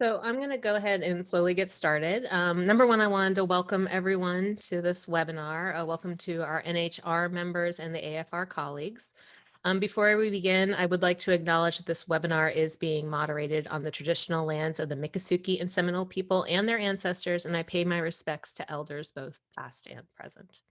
So I'm going to go ahead and slowly get started. Number one, I wanted to welcome everyone to this webinar. Welcome to our NHR members and the AFR colleagues. Before we begin, I would like to acknowledge that this webinar is being moderated on the traditional lands of the Miccosukee and Seminole people and their ancestors, and I pay my respects to elders both past and present.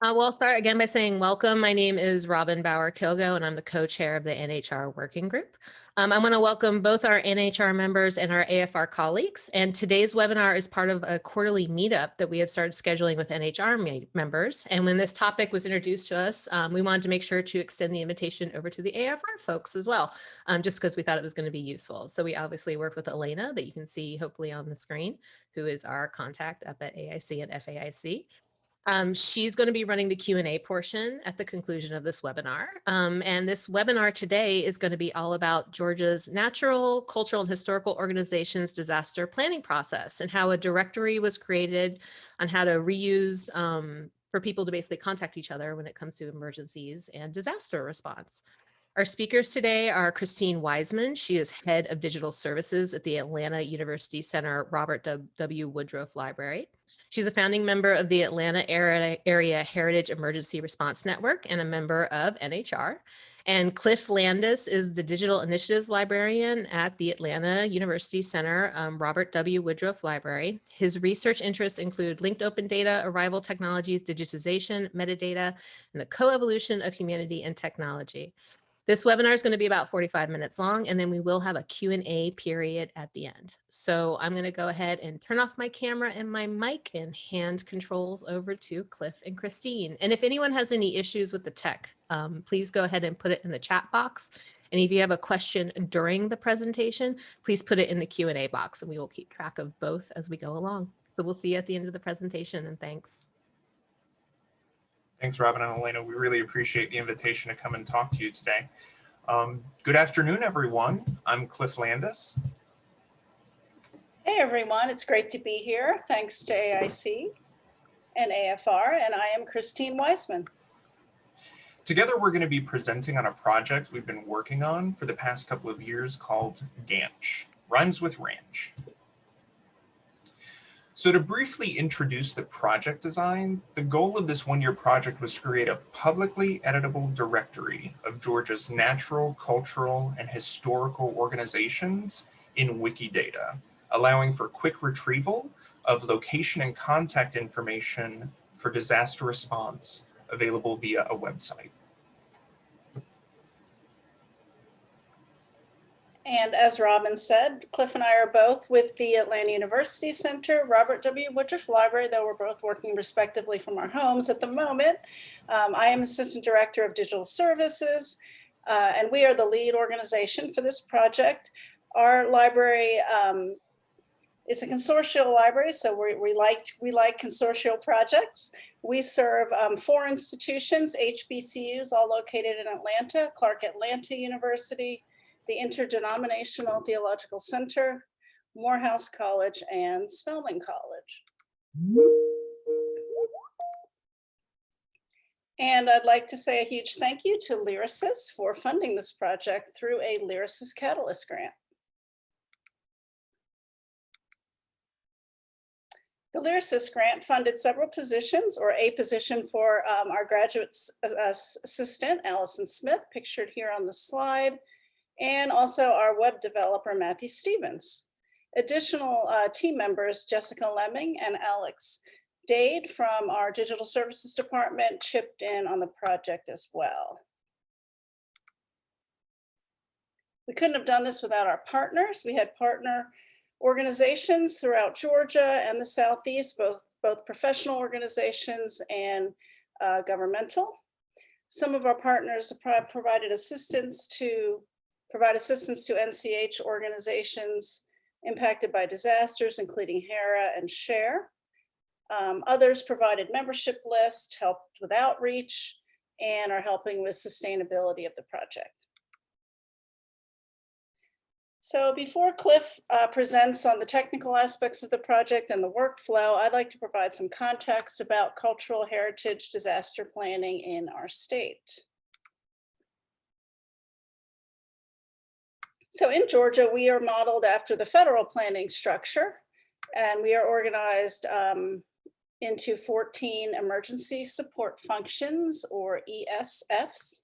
We'll start again by saying welcome. My name is Robin Bauer-Kilgo, and I'm the co-chair of the NHR working group. I want to welcome both our NHR members and our AFR colleagues. And today's webinar is part of a quarterly meetup that we had started scheduling with NHR members. And when this topic was introduced to us, we wanted to make sure to extend the invitation over to the AFR folks as well, just because we thought it was going to be useful. So we obviously worked with Elena, that you can see hopefully on the screen, who is our contact up at AIC and FAIC. She's going to be running the Q&A portion at the conclusion of this webinar. And this webinar today is going to be all about Georgia's natural, cultural, and historical organizations disaster planning process and how a directory was created on how to reuse for people to basically contact each other when it comes to emergencies and disaster response. Our speakers today are Christine Wiseman. She is head of digital services at the Atlanta University Center Robert W. Woodruff Library. She's a founding member of the Atlanta Area Heritage Emergency Response Network and a member of NHR. And Cliff Landis is the Digital Initiatives Librarian at the Atlanta University Center Robert W. Woodruff Library. His research interests include linked open data, arrival technologies, digitization, metadata, and the co-evolution of humanity and technology. This webinar is going to be about 45 minutes long, and then we will have a Q&A period at the end. So I'm going to go ahead and turn off my camera and my mic and hand controls over to Cliff and Christine. And if anyone has any issues with the tech, please go ahead and put it in the chat box. And if you have a question during the presentation, please put it in the Q&A box, and we will keep track of both as we go along. So we'll see you at the end of the presentation, and thanks. Thanks, Robin and Elena. We really appreciate the invitation to come and talk to you today. Good afternoon, everyone. I'm Cliff Landis. Hey, everyone. It's great to be here. Thanks to AIC and AFR, and I am Christine Wiseman. Together, we're going to be presenting on a project we've been working on for the past couple of years called GANCH, rhymes with ranch. So to briefly introduce the project design, the goal of this one-year project was to create a publicly editable directory of Georgia's natural, cultural, and historical organizations in Wikidata, allowing for quick retrieval of location and contact information for disaster response available via a website. And as Robin said, Cliff and I are both with the Atlanta University Center, Robert W. Woodruff Library, though we're both working respectively from our homes at the moment. I am Assistant Director of Digital Services, and we are the lead organization for this project. Our library is a consortial library, so we like consortial projects. We serve 4 institutions, HBCUs, all located in Atlanta: Clark Atlanta University, the Interdenominational Theological Center, Morehouse College, and Spelman College. And I'd like to say a huge thank you to Lyrasis for funding this project through a Lyrasis Catalyst grant. The Lyrasis grant funded several positions, or a position for our graduate assistant, Allison Smith, pictured here on the slide, and also our web developer, Matthew Stevens. Additional team members, Jessica Lemming and Alex Dade from our digital services department, chipped in on the project as well. We couldn't have done this without our partners. We had partner organizations throughout Georgia and the Southeast, both professional organizations and governmental. Some of our partners provided assistance to NCH organizations impacted by disasters, including HERA and SHARE. Others provided membership lists, helped with outreach, and are helping with sustainability of the project. So before Cliff presents on the technical aspects of the project and the workflow, I'd like to provide some context about cultural heritage disaster planning in our state. So in Georgia, we are modeled after the federal planning structure, and we are organized into 14 emergency support functions, or ESFs.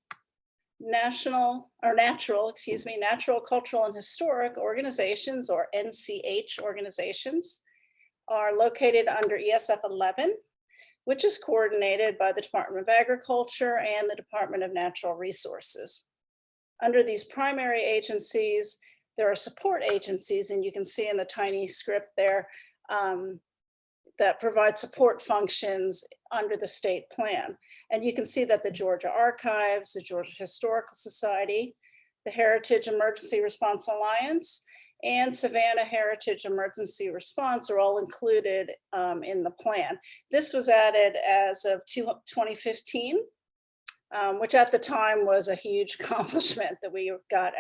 Natural, cultural, and historic organizations, or NCH organizations, are located under ESF11, which is coordinated by the Department of Agriculture and the Department of Natural Resources. Under these primary agencies, there are support agencies, and you can see in the tiny script there that provide support functions under the state plan. And you can see that the Georgia Archives, the Georgia Historical Society, the Heritage Emergency Response Alliance, and Savannah Heritage Emergency Response are all included in the plan. This was added as of 2015, which at the time was a huge accomplishment that we got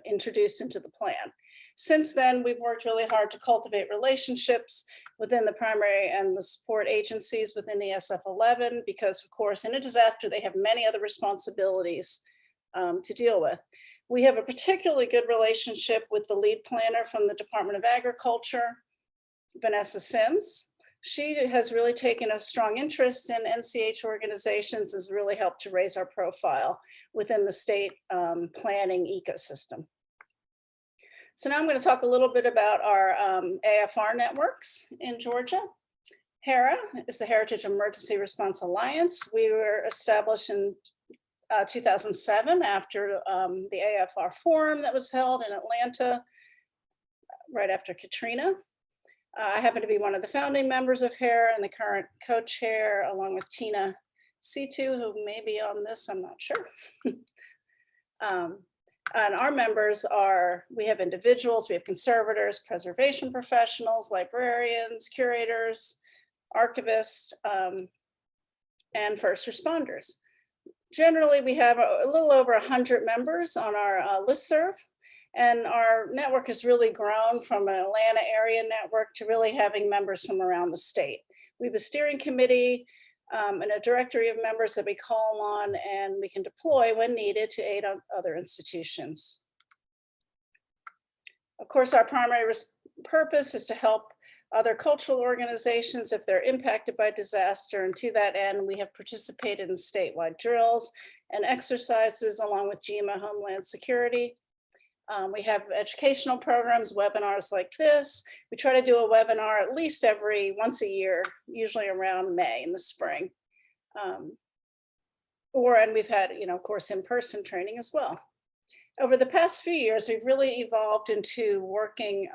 introduced into the plan. Since then, we've worked really hard to cultivate relationships within the primary and the support agencies within ESF11, because of course, in a disaster, they have many other responsibilities to deal with. We have a particularly good relationship with the lead planner from the Department of Agriculture, Vanessa Sims. She has really taken a strong interest in NCH organizations, has really helped to raise our profile within the state planning ecosystem. So now I'm going to talk a little bit about our AFR networks in Georgia. HERA is the Heritage Emergency Response Alliance. We were established in 2007 after the AFR forum that was held in Atlanta right after Katrina. I happen to be one of the founding members of HERA and the current co-chair, along with Tina Situ, who may be on this, I'm not sure. And our members are, we have individuals, we have conservators, preservation professionals, librarians, curators, archivists, and first responders. Generally, we have a little over 100 members on our listserv, and our network has really grown from an Atlanta area network to really having members from around the state. We have a steering committee and a directory of members that we call on, and we can deploy when needed to aid on other institutions. Of course, our primary purpose is to help other cultural organizations if they're impacted by disaster, and to that end, we have participated in statewide drills and exercises along with GEMA Homeland Security. We have educational programs, webinars like this. We try to do a webinar at least once a year, usually around May in the spring. And we've had, of course, in-person training as well. Over the past few years, we've really evolved into working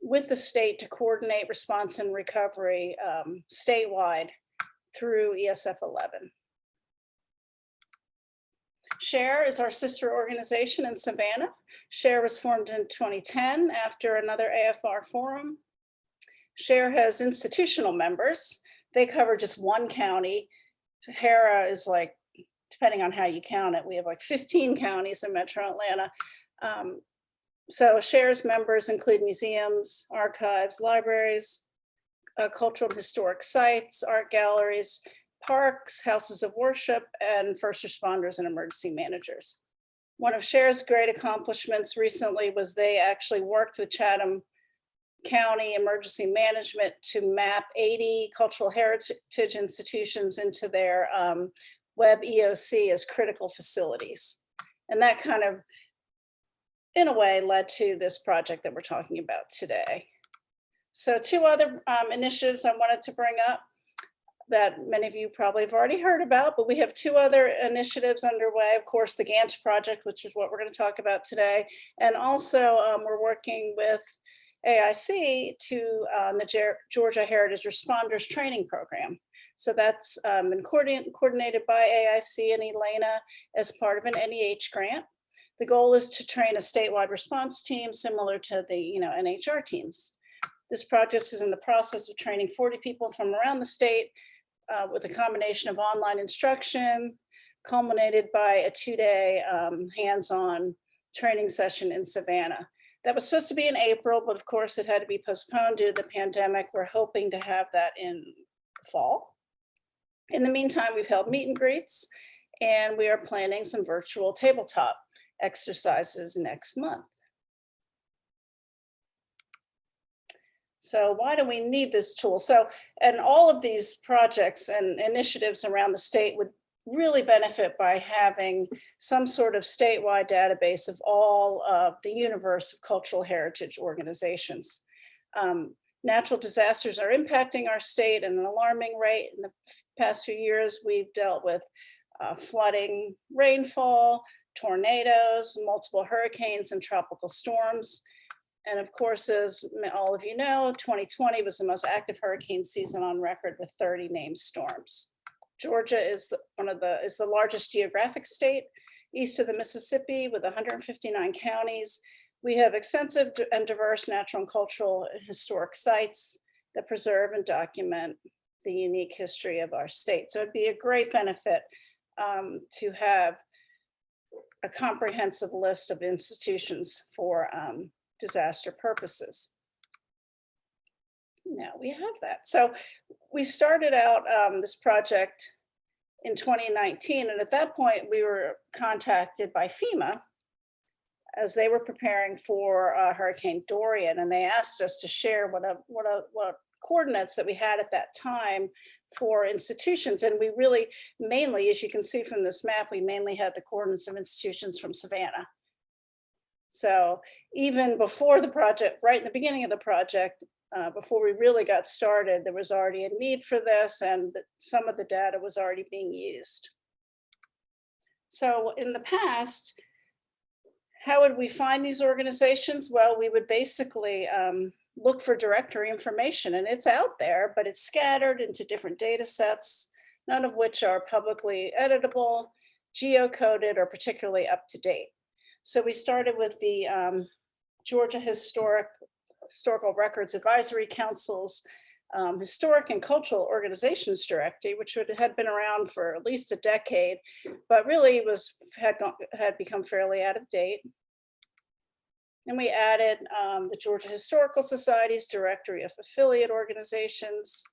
with the state to coordinate response and recovery statewide through ESF11. SHARE is our sister organization in Savannah. SHARE was formed in 2010 after another AFR forum. SHARE has institutional members. They cover just one county. HERA is like, depending on how you count it, we have like 15 counties in Metro Atlanta. So SHARE's members include museums, archives, libraries, cultural and historic sites, art galleries, parks, houses of worship, and first responders and emergency managers. One of SHARE's great accomplishments recently was they actually worked with Chatham County Emergency Management to map 80 cultural heritage institutions into their web EOC as critical facilities. And that kind of, in a way, led to this project that we're talking about today. So two other initiatives I wanted to bring up that many of you probably have already heard about, but we have two other initiatives underway. Of course, the Gantt project, which is what we're going to talk about today. And also we're working with AIC to the Georgia Heritage Responders Training Program. So that's been coordinated by AIC and Elena as part of an NEH grant. The goal is to train a statewide response team similar to the NHR teams. This project is in the process of training 40 people from around the state with a combination of online instruction, culminated by a 2-day hands-on training session in Savannah. That was supposed to be in April, but of course it had to be postponed due to the pandemic. We're hoping to have that in the fall. In the meantime, we've held meet and greets, and we are planning some virtual tabletop exercises next month. So why do we need this tool? So, and all of these projects and initiatives around the state would really benefit by having some sort of statewide database of all of the universe of cultural heritage organizations. Natural disasters are impacting our state at an alarming rate. In the past few years, we've dealt with flooding, rainfall, tornadoes, multiple hurricanes, and tropical storms. And of course, as all of you know, 2020 was the most active hurricane season on record with 30 named storms. Georgia is the largest geographic state east of the Mississippi with 159 counties. We have extensive and diverse natural and cultural and historic sites that preserve and document the unique history of our state. So it'd be a great benefit to have a comprehensive list of institutions for disaster purposes. Now we have that. So we started out this project in 2019, and at that point we were contacted by FEMA as they were preparing for Hurricane Dorian, and they asked us to share what coordinates that we had at that time for institutions. And we really mainly, as you can see from this map, we mainly had the coordinates of institutions from Savannah. So even before the project, right in the beginning of the project, before we really got started, there was already a need for this, and some of the data was already being used. So in the past, how would we find these organizations? Well, we would basically look for directory information, and it's out there, but it's scattered into different data sets, none of which are publicly editable, geocoded, or particularly up to date. So we started with the Georgia Historical Records Advisory Council's Historic and Cultural Organizations Directory, which had been around for at least a decade, but really had become fairly out of date. And we added the Georgia Historical Society's Directory of Affiliate Organizations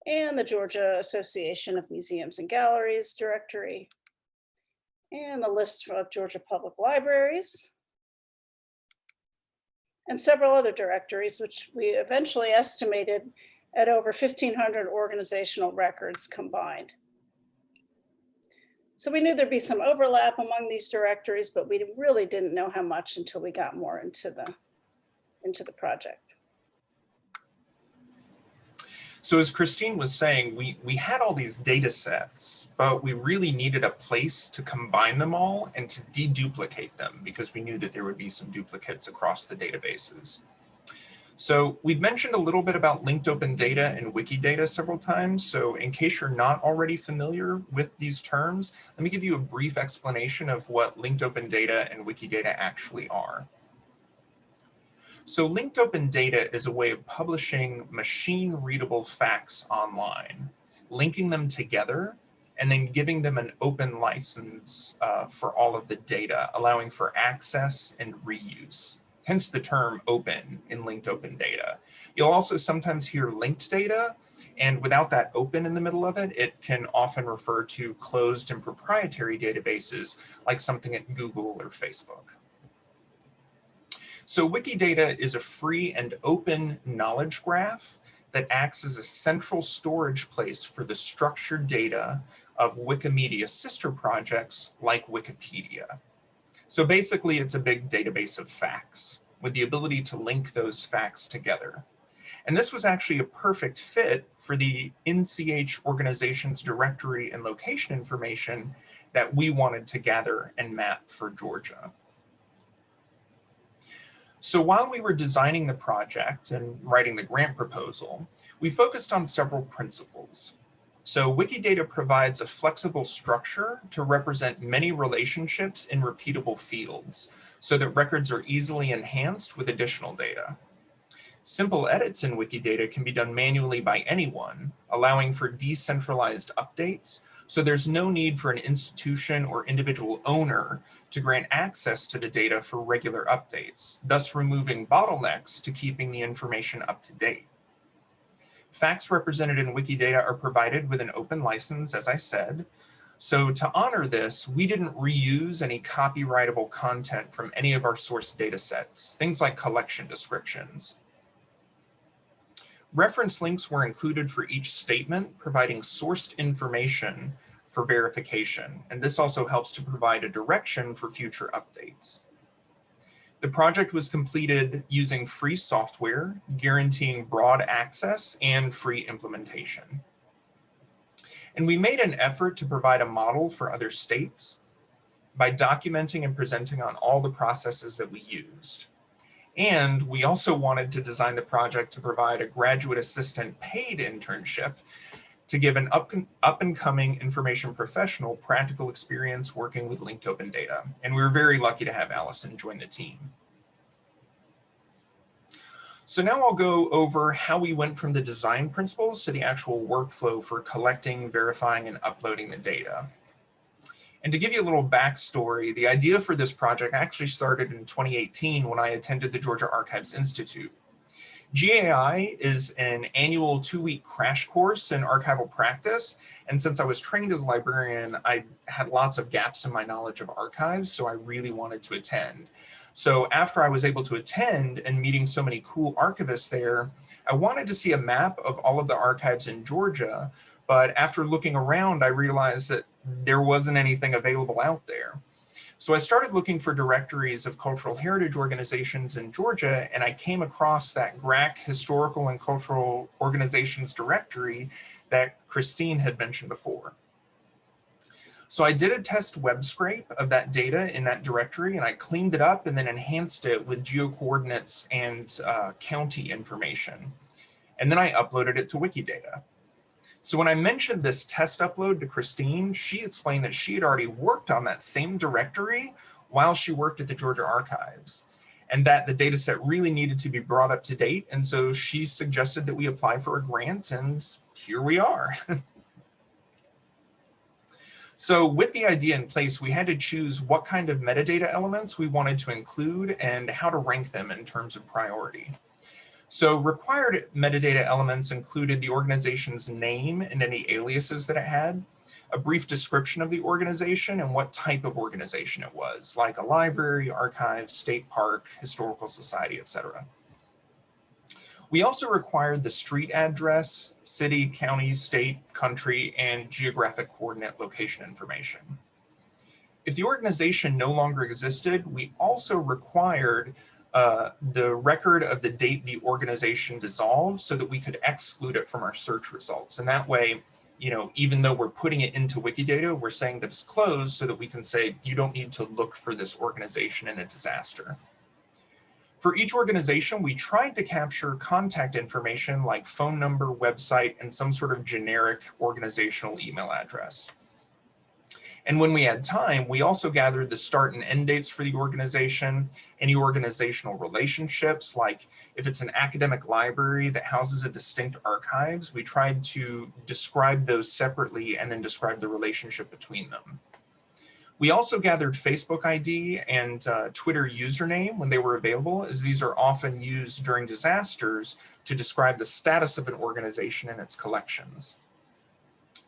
and the Georgia Association of Museums and Galleries Directory, and the list of Georgia Public Libraries, and several other directories, which we eventually estimated at over 1,500 organizational records combined. So we knew there'd be some overlap among these directories, but we really didn't know how much until we got more into the project. So as Christine was saying, we had all these data sets, but we really needed a place to combine them all and to deduplicate them because we knew that there would be some duplicates across the databases. So we've mentioned a little bit about linked open data and Wikidata several times. So in case you're not already familiar with these terms, let me give you a brief explanation of what linked open data and Wikidata actually are. So linked open data is a way of publishing machine-readable facts online, linking them together, and then giving them an open license for all of the data, allowing for access and reuse. Hence the term open in linked open data. You'll also sometimes hear linked data, and without that open in the middle of it, it can often refer to closed and proprietary databases like something at Google or Facebook. So Wikidata is a free and open knowledge graph that acts as a central storage place for the structured data of Wikimedia sister projects like Wikipedia. So basically, it's a big database of facts with the ability to link those facts together. And this was actually a perfect fit for the NCH organization's directory and location information that we wanted to gather and map for Georgia. So while we were designing the project and writing the grant proposal, we focused on several principles. So Wikidata provides a flexible structure to represent many relationships in repeatable fields so that records are easily enhanced with additional data. Simple edits in Wikidata can be done manually by anyone, allowing for decentralized updates, so there's no need for an institution or individual owner to grant access to the data for regular updates, thus removing bottlenecks to keeping the information up to date. Facts represented in Wikidata are provided with an open license, as I said, So to honor this, we didn't reuse any copyrightable content from any of our source data sets, things like collection descriptions. Reference links were included for each statement, providing sourced information for verification, and this also helps to provide a direction for future updates. The project was completed using free software, guaranteeing broad access and free implementation. And we made an effort to provide a model for other states by documenting and presenting on all the processes that we used. And we also wanted to design the project to provide a graduate assistant paid internship to give an up-and-coming information professional practical experience working with linked open data. And we were very lucky to have Allison join the team. So now I'll go over how we went from the design principles to the actual workflow for collecting, verifying, and uploading the data. And to give you a little backstory, the idea for this project actually started in 2018 when I attended the Georgia Archives Institute. GAI is an annual 2-week crash course in archival practice. And since I was trained as a librarian, I had lots of gaps in my knowledge of archives, so I really wanted to attend. So after I was able to attend and meeting so many cool archivists there, I wanted to see a map of all of the archives in Georgia. But after looking around, I realized that there wasn't anything available out there. So I started looking for directories of cultural heritage organizations in Georgia, and I came across that GRAC Historical and Cultural Organizations directory that Christine had mentioned before. So I did a test web scrape of that data in that directory, and I cleaned it up and then enhanced it with geocoordinates and county information. And then I uploaded it to Wikidata. So when I mentioned this test upload to Christine, she explained that she had already worked on that same directory while she worked at the Georgia Archives, and that the data set really needed to be brought up to date. And so she suggested that we apply for a grant, and here we are. So with the idea in place, we had to choose what kind of metadata elements we wanted to include and how to rank them in terms of priority. So required metadata elements included the organization's name and any aliases that it had, a brief description of the organization and what type of organization it was, like a library, archive, state park, historical society, etc. We also required the street address, city, county, state, country, and geographic coordinate location information. If the organization no longer existed, we also required the record of the date the organization dissolved so that we could exclude it from our search results. And that way, even though we're putting it into Wikidata, we're saying that it's closed so that we can say, you don't need to look for this organization in a disaster. For each organization, we tried to capture contact information like phone number, website, and some sort of generic organizational email address. And when we had time, we also gathered the start and end dates for the organization, any organizational relationships, like if it's an academic library that houses a distinct archives, we tried to describe those separately and then describe the relationship between them. We also gathered Facebook ID and Twitter username when they were available, as these are often used during disasters to describe the status of an organization and its collections.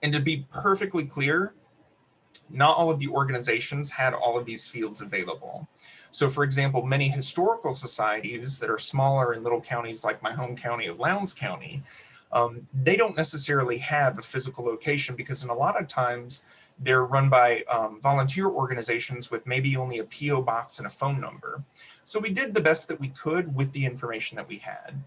And to be perfectly clear, not all of the organizations had all of these fields available. So for example, many historical societies that are smaller in little counties like my home county of Lowndes County, they don't necessarily have a physical location because in a lot of times they're run by volunteer organizations with maybe only a PO box and a phone number. So we did the best that we could with the information that we had.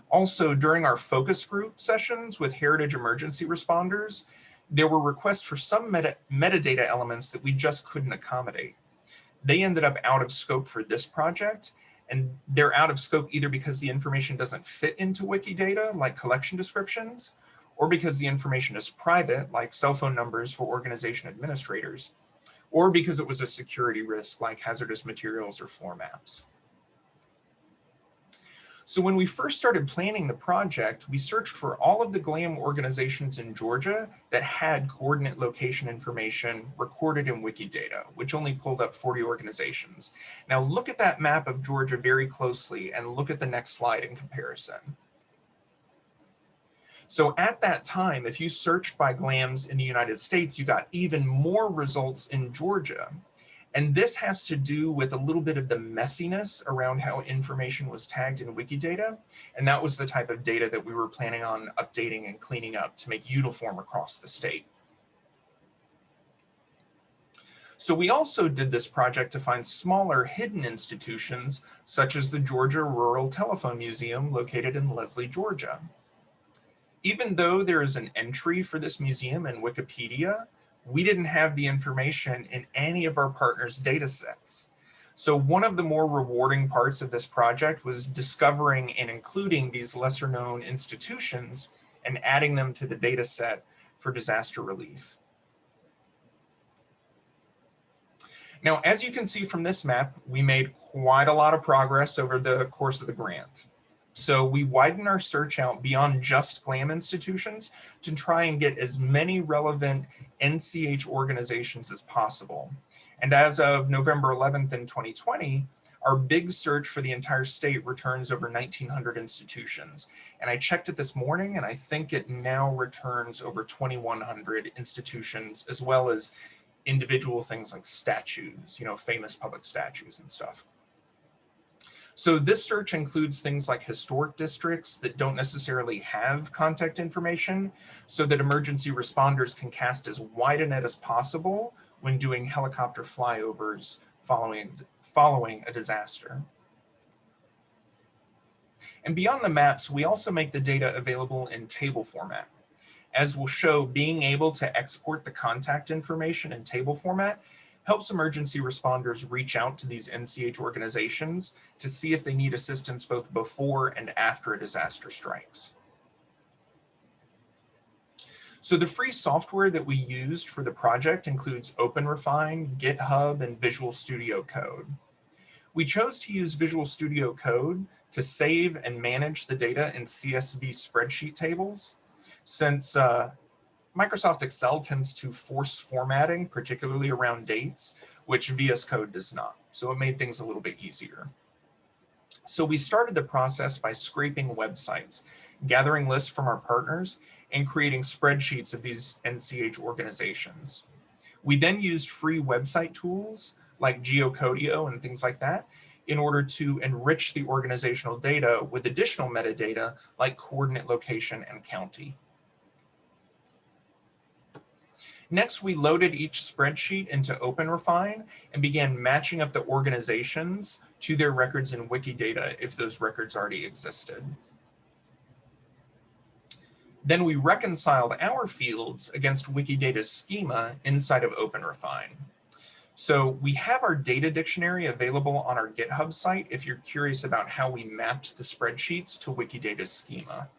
Also, during our focus group sessions with heritage emergency responders, there were requests for some metadata elements that we just couldn't accommodate. They ended up out of scope for this project, and they're out of scope either because the information doesn't fit into Wikidata, like collection descriptions, or because the information is private, like cell phone numbers for organization administrators, or because it was a security risk, like hazardous materials or floor maps. So when we first started planning the project, we searched for all of the GLAM organizations in Georgia that had coordinate location information recorded in Wikidata, which only pulled up 40 organizations. Now look at that map of Georgia very closely and look at the next slide in comparison. So at that time, if you searched by GLAMs in the United States, you got even more results in Georgia. And this has to do with a little bit of the messiness around how information was tagged in Wikidata. And that was the type of data that we were planning on updating and cleaning up to make uniform across the state. So we also did this project to find smaller hidden institutions, such as the Georgia Rural Telephone Museum located in Leslie, Georgia. Even though there is an entry for this museum in Wikipedia, we didn't have the information in any of our partners' data sets. So one of the more rewarding parts of this project was discovering and including these lesser known institutions and adding them to the data set for disaster relief. Now, as you can see from this map, we made quite a lot of progress over the course of the grant. So we widen our search out beyond just GLAM institutions to try and get as many relevant NCH organizations as possible. And as of November 11th in 2020, our big search for the entire state returns over 1,900 institutions. And I checked it this morning, and I think it now returns over 2,100 institutions, as well as individual things like statues, famous public statues and stuff. So this search includes things like historic districts that don't necessarily have contact information, so that emergency responders can cast as wide a net as possible when doing helicopter flyovers following a disaster. And beyond the maps, we also make the data available in table format. As we'll show, being able to export the contact information in table format helps emergency responders reach out to these NCH organizations to see if they need assistance both before and after a disaster strikes. So the free software that we used for the project includes OpenRefine, GitHub, and Visual Studio Code. We chose to use Visual Studio Code to save and manage the data in CSV spreadsheet tables, since Microsoft Excel tends to force formatting, particularly around dates, which VS Code does not. So it made things a little bit easier. So we started the process by scraping websites, gathering lists from our partners, and creating spreadsheets of these NCH organizations. We then used free website tools like Geocodio and things like that in order to enrich the organizational data with additional metadata like coordinate location and county. Next, we loaded each spreadsheet into OpenRefine and began matching up the organizations to their records in Wikidata if those records already existed. Then we reconciled our fields against Wikidata's schema inside of OpenRefine. So we have our data dictionary available on our GitHub site if you're curious about how we mapped the spreadsheets to Wikidata's schema.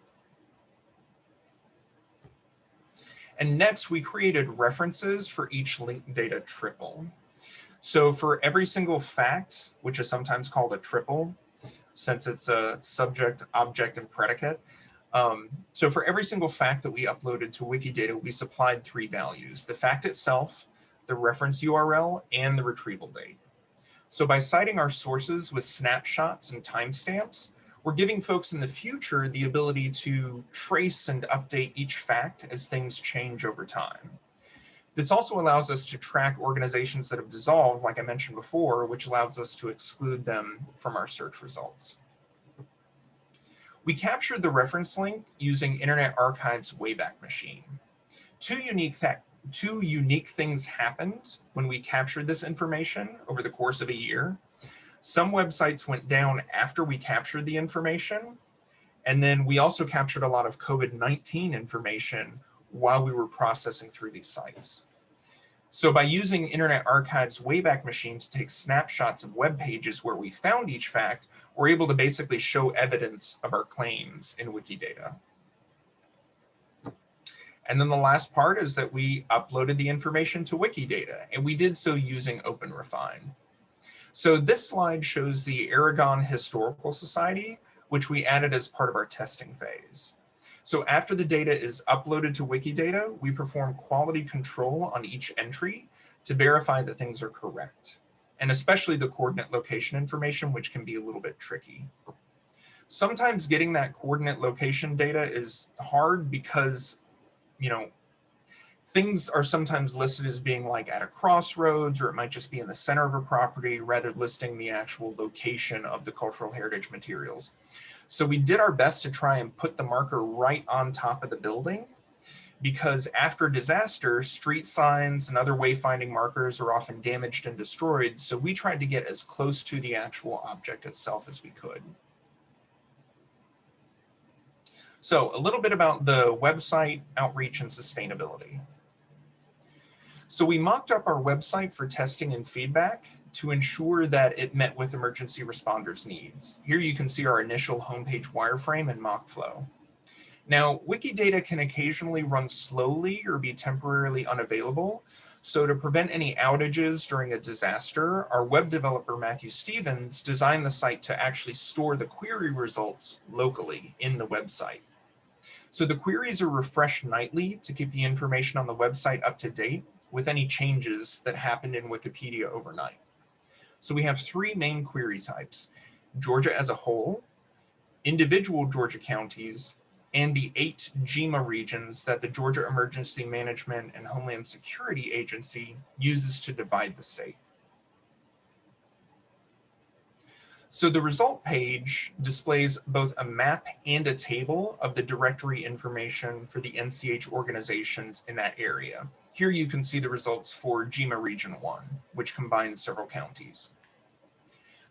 And next, we created references for each linked data triple. So for every single fact, which is sometimes called a triple, since it's a subject, object, and predicate. So for every single fact that we uploaded to Wikidata, we supplied 3 values: the fact itself, the reference URL, and the retrieval date. So by citing our sources with snapshots and timestamps, we're giving folks in the future the ability to trace and update each fact as things change over time. This also allows us to track organizations that have dissolved, like I mentioned before, which allows us to exclude them from our search results. We captured the reference link using Internet Archive's Wayback machine. Two unique things happened when we captured this information over the course of a year. Some websites went down after we captured the information, and then we also captured a lot of COVID-19 information while we were processing through these sites. So by using Internet Archive's Wayback machine to take snapshots of web pages where we found each fact, we're able to basically show evidence of our claims in Wikidata. And then the last part is that we uploaded the information to Wikidata, and we did so using OpenRefine. So this slide shows the Aragon Historical Society, which we added as part of our testing phase. So after the data is uploaded to Wikidata, we perform quality control on each entry to verify that things are correct, and especially the coordinate location information, which can be a little bit tricky. Sometimes getting that coordinate location data is hard because, you know, things are sometimes listed as being like at a crossroads, or it might just be in the center of a property rather than listing the actual location of the cultural heritage materials. So we did our best to try and put the marker right on top of the building, because after disaster, street signs and other wayfinding markers are often damaged and destroyed. So we tried to get as close to the actual object itself as we could. So a little bit about the website, outreach, and sustainability. So we mocked up our website for testing and feedback to ensure that it met with emergency responders' needs. Here you can see our initial homepage wireframe and mock flow. Now, Wikidata can occasionally run slowly or be temporarily unavailable. So to prevent any outages during a disaster, our web developer, Matthew Stevens, designed the site to actually store the query results locally in the website. So the queries are refreshed nightly to keep the information on the website up to date with any changes that happened in Wikipedia overnight. So we have three main query types: Georgia as a whole, individual Georgia counties, and the 8 GEMA regions that the Georgia Emergency Management and Homeland Security Agency uses to divide the state. So the result page displays both a map and a table of the directory information for the NCH organizations in that area. Here you can see the results for GEMA Region 1, which combines several counties.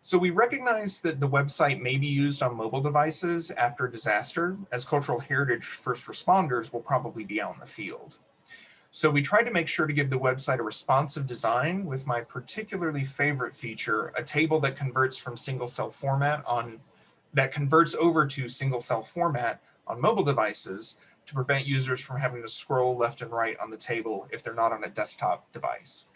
So we recognize that the website may be used on mobile devices after disaster, as cultural heritage first responders will probably be out in the field. So we tried to make sure to give the website a responsive design with my particularly favorite feature, a table that converts from single cell format over to single cell format on mobile devices to prevent users from having to scroll left and right on the table if they're not on a desktop device.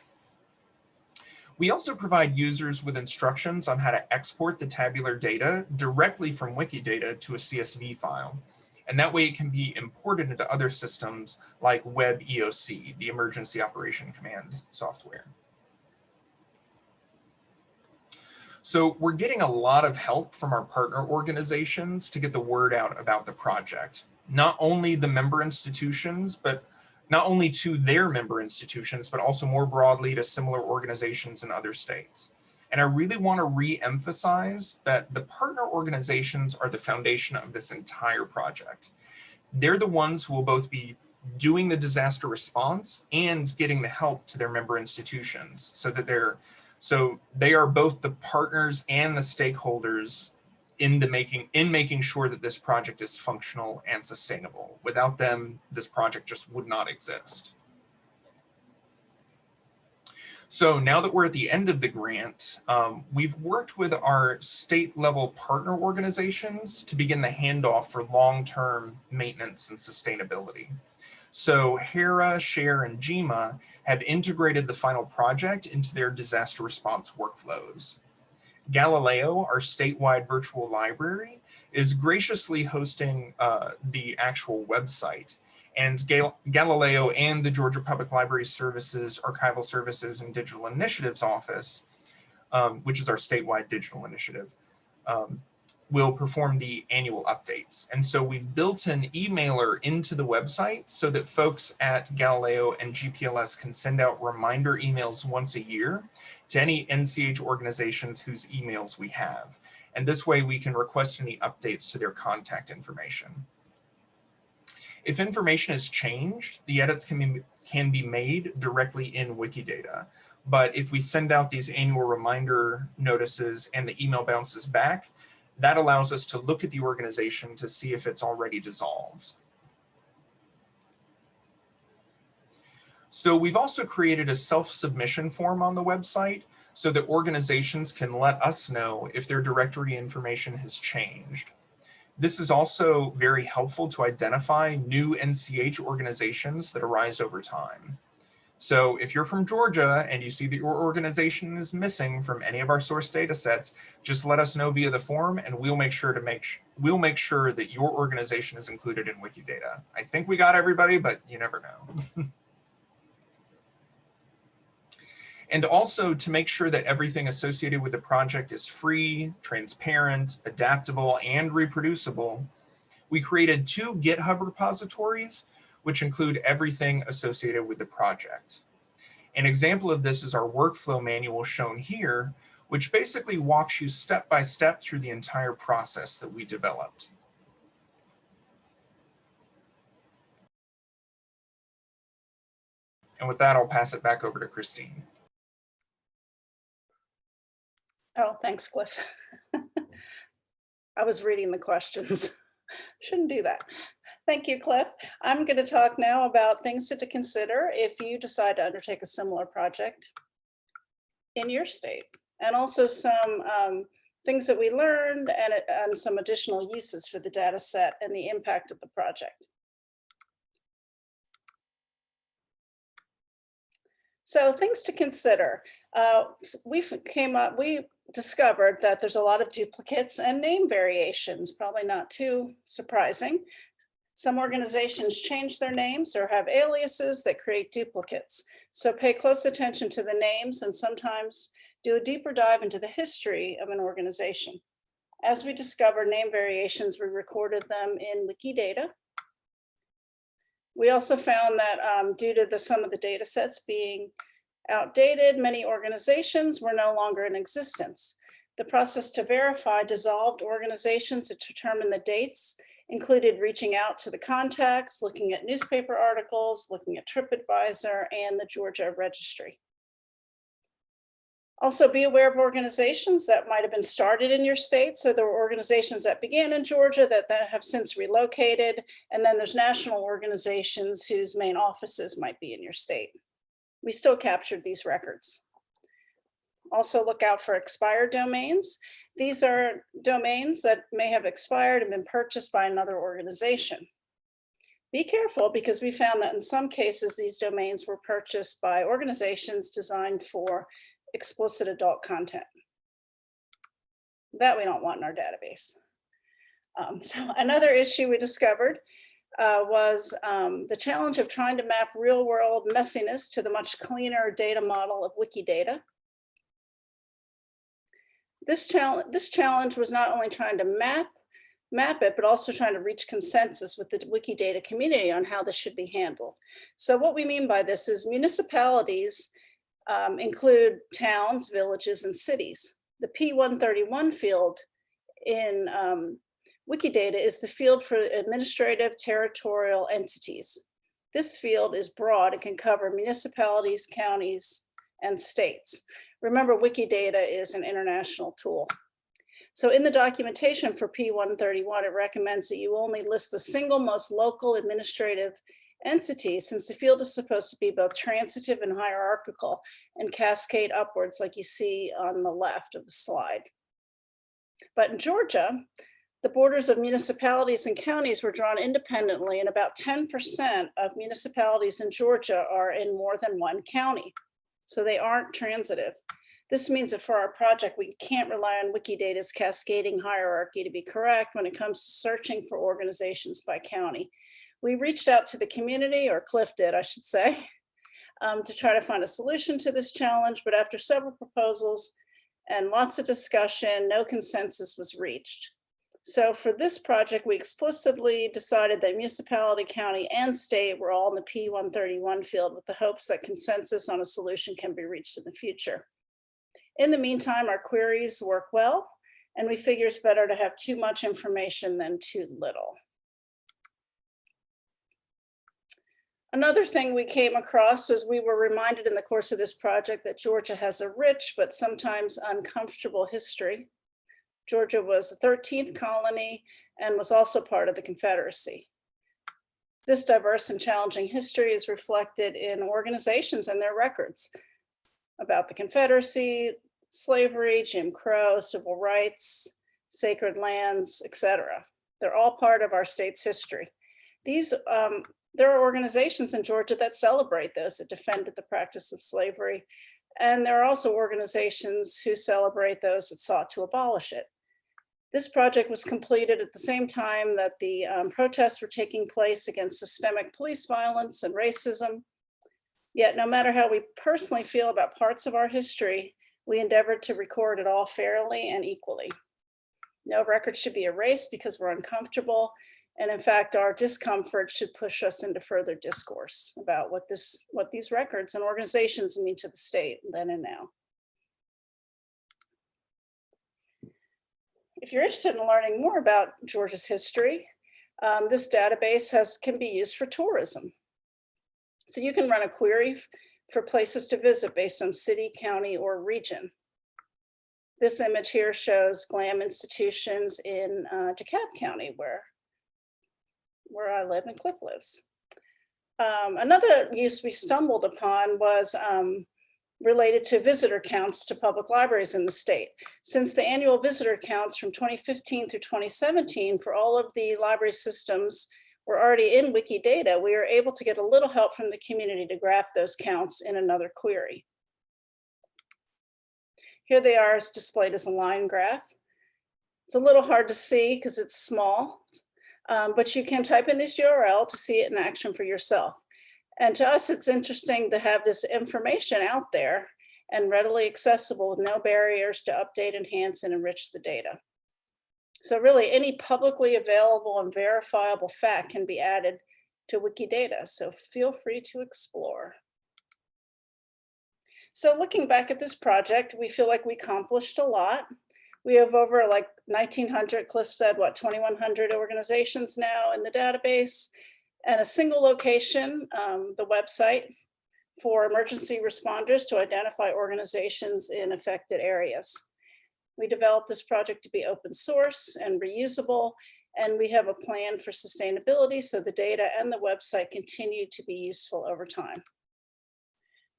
We also provide users with instructions on how to export the tabular data directly from Wikidata to a CSV file. And that way it can be imported into other systems like Web EOC, the Emergency Operation Command software. So we're getting a lot of help from our partner organizations to get the word out about the project. Not only the member institutions, but not only to their member institutions, but also more broadly to similar organizations in other states. And I really want to re-emphasize that the partner organizations are the foundation of this entire project. They're the ones who will both be doing the disaster response and getting the help to their member institutions, so they are both the partners and the stakeholders in making sure that this project is functional and sustainable. Without them, this project just would not exist. So now that we're at the end of the grant, we've worked with our state level partner organizations to begin the handoff for long-term maintenance and sustainability. So HERA, SHARE, and GEMA have integrated the final project into their disaster response workflows. Galileo, our statewide virtual library, is graciously hosting the actual website. And Galileo and the Georgia Public Library Services, Archival Services, and Digital Initiatives Office, which is our statewide digital initiative, will perform the annual updates. And so we built an emailer into the website so that folks at Galileo and GPLS can send out reminder emails once a year to any NCH organizations whose emails we have. And this way we can request any updates to their contact information. If information is changed, the edits can be made directly in Wikidata. But if we send out these annual reminder notices and the email bounces back, that allows us to look at the organization to see if it's already dissolved. So we've also created a self-submission form on the website so that organizations can let us know if their directory information has changed. This is also very helpful to identify new NCH organizations that arise over time. So if you're from Georgia and you see that your organization is missing from any of our source data sets, just let us know via the form and we'll make sure that your organization is included in Wikidata. I think we got everybody, but you never know. And also to make sure that everything associated with the project is free, transparent, adaptable, and reproducible, we created 2 GitHub repositories, which include everything associated with the project. An example of this is our workflow manual shown here, which basically walks you step by step through the entire process that we developed. And with that, I'll pass it back over to Christine. Oh, thanks, Cliff. I was reading the questions. Shouldn't do that. Thank you, Cliff. I'm going to talk now about things to consider if you decide to undertake a similar project in your state, and also some things that we learned and some additional uses for the data set and the impact of the project. So things to consider. We discovered that there's a lot of duplicates and name variations, probably not too surprising. Some organizations change their names or have aliases that create duplicates. So pay close attention to the names and sometimes do a deeper dive into the history of an organization. As we discovered name variations, we recorded them in Wikidata. We also found that due to some of the data sets being outdated, many organizations were no longer in existence. The process to verify dissolved organizations to determine the dates included reaching out to the contacts, looking at newspaper articles, looking at TripAdvisor and the Georgia Registry. Also be aware of organizations that might have been started in your state. So there were organizations that began in Georgia that have since relocated. And then there's national organizations whose main offices might be in your state. We still captured these records. Also look out for expired domains. These are domains that may have expired and been purchased by another organization. Be careful because we found that in some cases, these domains were purchased by organizations designed for explicit adult content. That we don't want in our database. So another issue we discovered was the challenge of trying to map real world messiness to the much cleaner data model of Wikidata. This challenge was not only trying to map it, but also trying to reach consensus with the Wikidata community on how this should be handled. So what we mean by this is municipalities include towns, villages, and cities. The P131 field in Wikidata is the field for administrative territorial entities. This field is broad and can cover municipalities, counties, and states. Remember, Wikidata is an international tool. So in the documentation for P131, it recommends that you only list the single most local administrative entity, since the field is supposed to be both transitive and hierarchical and cascade upwards like you see on the left of the slide. But in Georgia, the borders of municipalities and counties were drawn independently, and about 10% of municipalities in Georgia are in more than one county. So they aren't transitive. This means that for our project, we can't rely on Wikidata's cascading hierarchy to be correct when it comes to searching for organizations by county. We reached out to the community, or Cliff did, I should say, to try to find a solution to this challenge, but after several proposals and lots of discussion, no consensus was reached. So for this project, we explicitly decided that municipality, county, and state were all in the P131 field with the hopes that consensus on a solution can be reached in the future. In the meantime, our queries work well, and we figure it's better to have too much information than too little. Another thing we came across was we were reminded in the course of this project that Georgia has a rich but sometimes uncomfortable history. Georgia was the 13th colony and was also part of the Confederacy. This diverse and challenging history is reflected in organizations and their records about the Confederacy, slavery, Jim Crow, civil rights, sacred lands, etc. They're all part of our state's history. There are organizations in Georgia that celebrate those that defended the practice of slavery. And there are also organizations who celebrate those that sought to abolish it. This project was completed at the same time that the protests were taking place against systemic police violence and racism. Yet, no matter how we personally feel about parts of our history, we endeavored to record it all fairly and equally. No record should be erased because we're uncomfortable. And in fact, our discomfort should push us into further discourse about what these records and organizations mean to the state then and now. If you're interested in learning more about Georgia's history, this database can be used for tourism. So you can run a query for places to visit based on city, county, or region. This image here shows GLAM institutions in DeKalb County, where I live and Cliff lives. Another use we stumbled upon was related to visitor counts to public libraries in the state. Since the annual visitor counts from 2015 through 2017 for all of the library systems were already in Wikidata, we were able to get a little help from the community to graph those counts in another query. Here they are displayed as a line graph. It's a little hard to see because it's small, but you can type in this URL to see it in action for yourself. And to us, it's interesting to have this information out there and readily accessible with no barriers to update, enhance, and enrich the data. So really, any publicly available and verifiable fact can be added to Wikidata, so feel free to explore. So looking back at this project, we feel like we accomplished a lot. We have over like 1,900, Cliff said, what, 2,100 organizations now in the database, and a single location, the website for emergency responders to identify organizations in affected areas. We developed this project to be open source and reusable, and we have a plan for sustainability so the data and the website continue to be useful over time.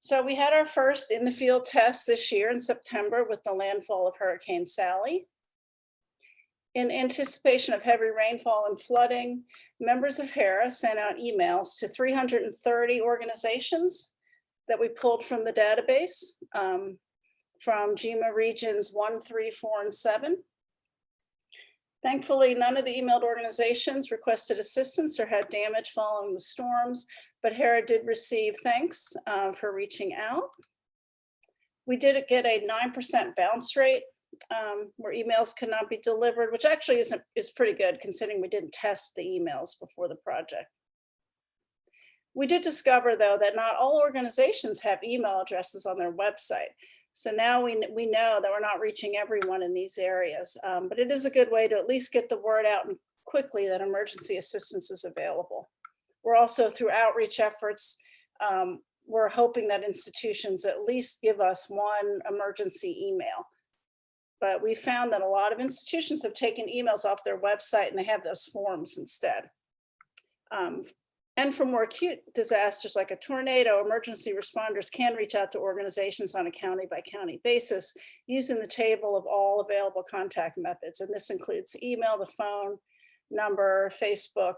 So we had our first in the field test this year in September with the landfall of Hurricane Sally. In anticipation of heavy rainfall and flooding, members of HERA sent out emails to 330 organizations that we pulled from the database from GEMA regions 1, 3, 4, and 7. Thankfully, none of the emailed organizations requested assistance or had damage following the storms, but HERA did receive thanks for reaching out. We did get a 9% bounce rate where emails cannot be delivered, which actually is pretty good considering we didn't test the emails before the project. We did discover, though, that not all organizations have email addresses on their website. So now we know that we're not reaching everyone in these areas, but it is a good way to at least get the word out quickly that emergency assistance is available. We're also, through outreach efforts, we're hoping that institutions at least give us one emergency email. But we found that a lot of institutions have taken emails off their website and they have those forms instead. And for more acute disasters like a tornado, emergency responders can reach out to organizations on a county by county basis using the table of all available contact methods. And this includes email, the phone number, Facebook,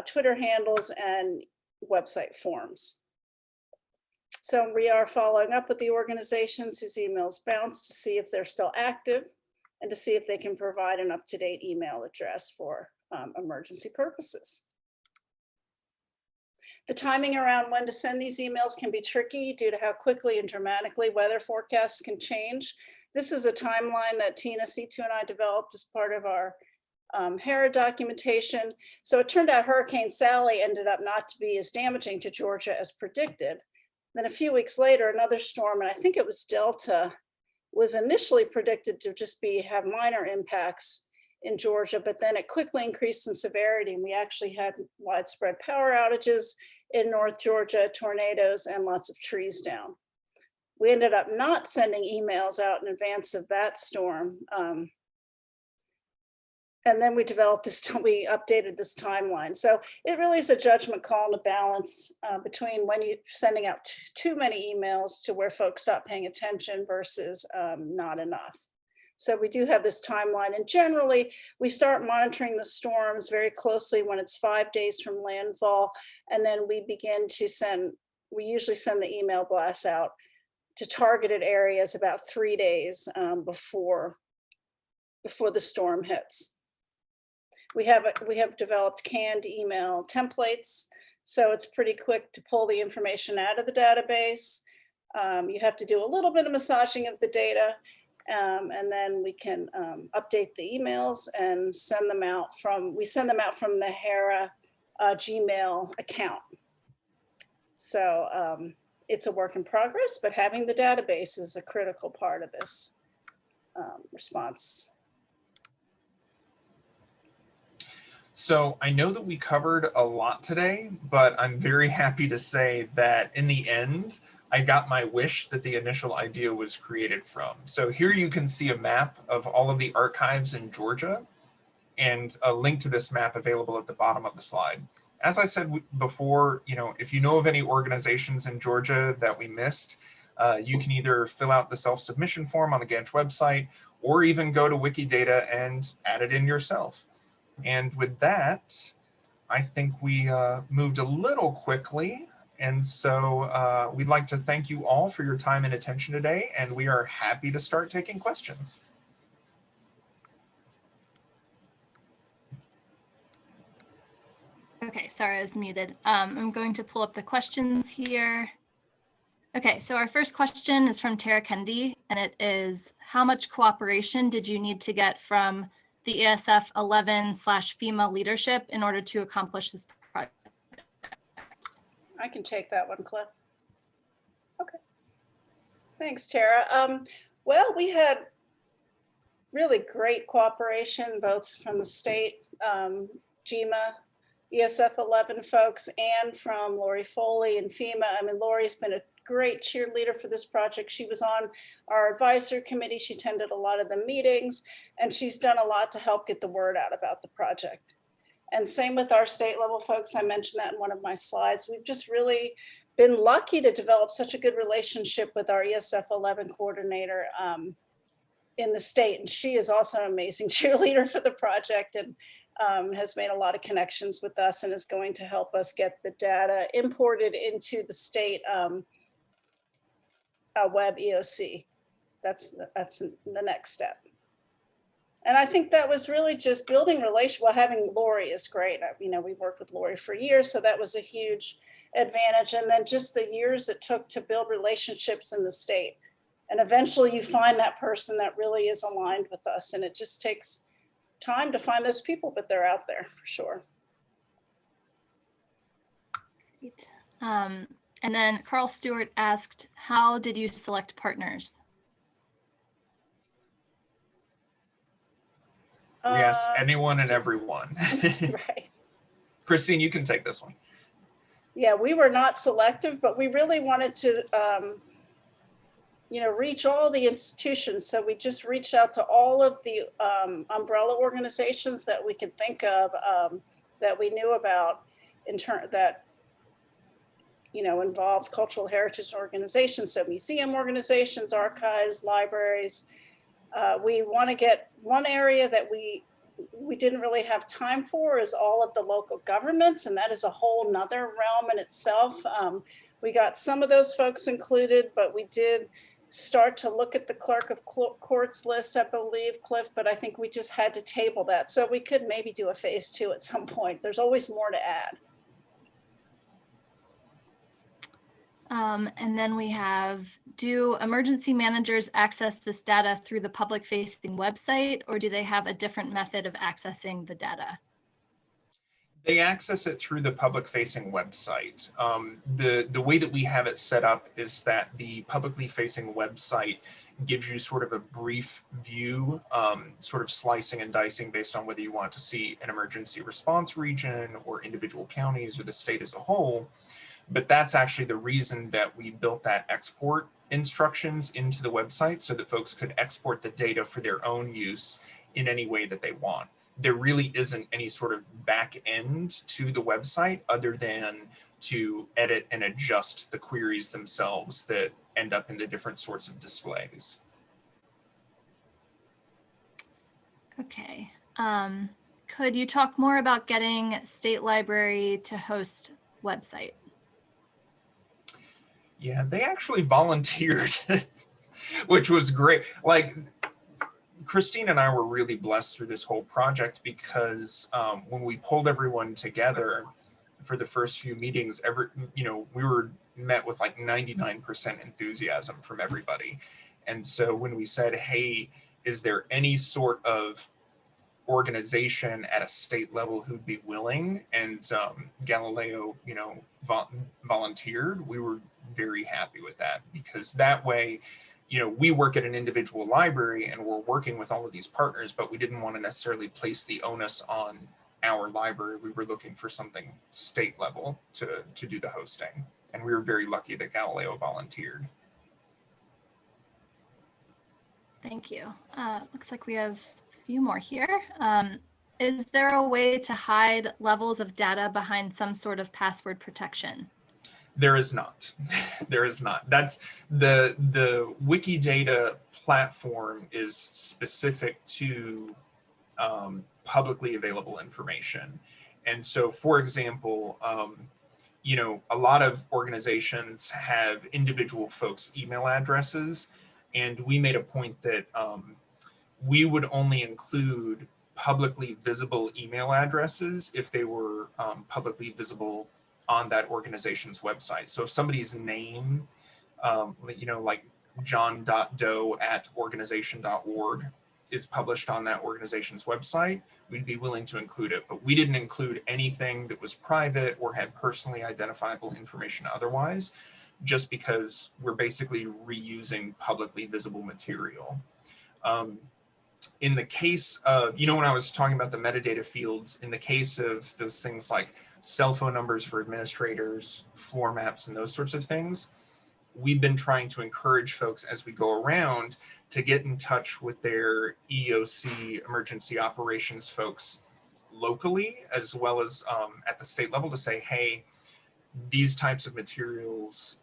Twitter handles, and website forms. So we are following up with the organizations whose emails bounce to see if they're still active and to see if they can provide an up-to-date email address for emergency purposes. The timing around when to send these emails can be tricky due to how quickly and dramatically weather forecasts can change. This is a timeline that Tina C2 and I developed as part of our HERA documentation. So it turned out Hurricane Sally ended up not to be as damaging to Georgia as predicted. Then a few weeks later, another storm, and I think it was Delta, was initially predicted to just have minor impacts in Georgia, but then it quickly increased in severity, and we actually had widespread power outages in North Georgia, tornadoes, and lots of trees down. We ended up not sending emails out in advance of that storm. And then we updated this timeline. So it really is a judgment call to balance between when you're sending out too many emails to where folks stop paying attention versus not enough. So we do have this timeline, and generally we start monitoring the storms very closely when it's 5 days from landfall, and then we usually send the email blasts out to targeted areas about 3 days before the storm hits. We have developed canned email templates So it's pretty quick to pull the information out of the database. You have to do a little bit of massaging of the data, and then we can update the emails and send them out from the HERA Gmail account. So it's a work in progress, but having the database is a critical part of this response. So I know that we covered a lot today, but I'm very happy to say that in the end, I got my wish that the initial idea was created from. So here you can see a map of all of the archives in Georgia and a link to this map available at the bottom of the slide. As I said before, if you know of any organizations in Georgia that we missed, you can either fill out the self-submission form on the Gantt website or even go to Wikidata and add it in yourself. And with that, I think we moved a little quickly. And so we'd like to thank you all for your time and attention today, and we are happy to start taking questions. Okay, sorry, I was muted. I'm going to pull up the questions here. Okay, so our first question is from Tara Kendi, and it is, how much cooperation did you need to get from the ESF11/FEMA leadership in order to accomplish this project? I can take that one, Cliff. Okay. Thanks, Tara. Well, we had really great cooperation, both from the state, GMA, ESF11 folks, and from Lori Foley and FEMA. I mean, Lori's been a great cheerleader for this project. She was on our advisory committee. She attended a lot of the meetings, and she's done a lot to help get the word out about the project. And same with our state level folks. I mentioned that in one of my slides. We've just really been lucky to develop such a good relationship with our ESF11 coordinator in the state. And she is also an amazing cheerleader for the project, and has made a lot of connections with us and is going to help us get the data imported into the state web EOC. That's the next step. And I think that was really just building relation. Well, having Lori is great. We've worked with Lori for years, so that was a huge advantage. And then just the years it took to build relationships in the state. And eventually you find that person that really is aligned with us. And it just takes time to find those people, but they're out there for sure. Great. And then Carl Stewart asked, how did you select partners? We asked anyone and everyone. Right. Christine, you can take this one. Yeah, we were not selective, but we really wanted to, reach all the institutions. So we just reached out to all of the umbrella organizations that we could think of, that we knew about that involved cultural heritage organizations. So museum organizations, archives, libraries. We want to get one area that we didn't really have time for is all of the local governments, and that is a whole nother realm in itself. We got some of those folks included, but we did start to look at the clerk of courts list, I believe, Cliff, but I think we just had to table that. So we could maybe do a phase 2 at some point. There's always more to add. And then we have, do emergency managers access this data through the public-facing website, or do they have a different method of accessing the data? They access it through the public-facing website. The way that we have it set up is that the publicly facing website gives you sort of a brief view, sort of slicing and dicing based on whether you want to see an emergency response region or individual counties or the state as a whole. But that's actually the reason that we built that export instructions into the website so that folks could export the data for their own use in any way that they want. There really isn't any sort of back end to the website other than to edit and adjust the queries themselves that end up in the different sorts of displays. Okay. Could you talk more about getting State Library to host website? Yeah, they actually volunteered, which was great. Like, Christine and I were really blessed through this whole project because when we pulled everyone together, for the first few meetings, we were met with like 99% enthusiasm from everybody. And so when we said, hey, is there any sort of organization at a state level who'd be willing, and Galileo, volunteered, we were very happy with that, because that way, we work at an individual library and we're working with all of these partners, but we didn't want to necessarily place the onus on our library. We were looking for something state level to do the hosting, and we were very lucky that Galileo volunteered. Thank you. Looks like we have a few more here. Is there a way to hide levels of data behind some sort of password protection? There is not. There is not. That's the Wikidata platform is specific to publicly available information. And so, for example, a lot of organizations have individual folks' email addresses, and we made a point that we would only include publicly visible email addresses if they were publicly visible on that organization's website. So if somebody's name, like john.doe@organization.org is published on that organization's website, we'd be willing to include it. But we didn't include anything that was private or had personally identifiable information otherwise, just because we're basically reusing publicly visible material. In the case of, when I was talking about the metadata fields, in the case of those things like cell phone numbers for administrators, floor maps, and those sorts of things, we've been trying to encourage folks as we go around to get in touch with their EOC, emergency operations folks locally, as well as at the state level, to say, hey, these types of materials,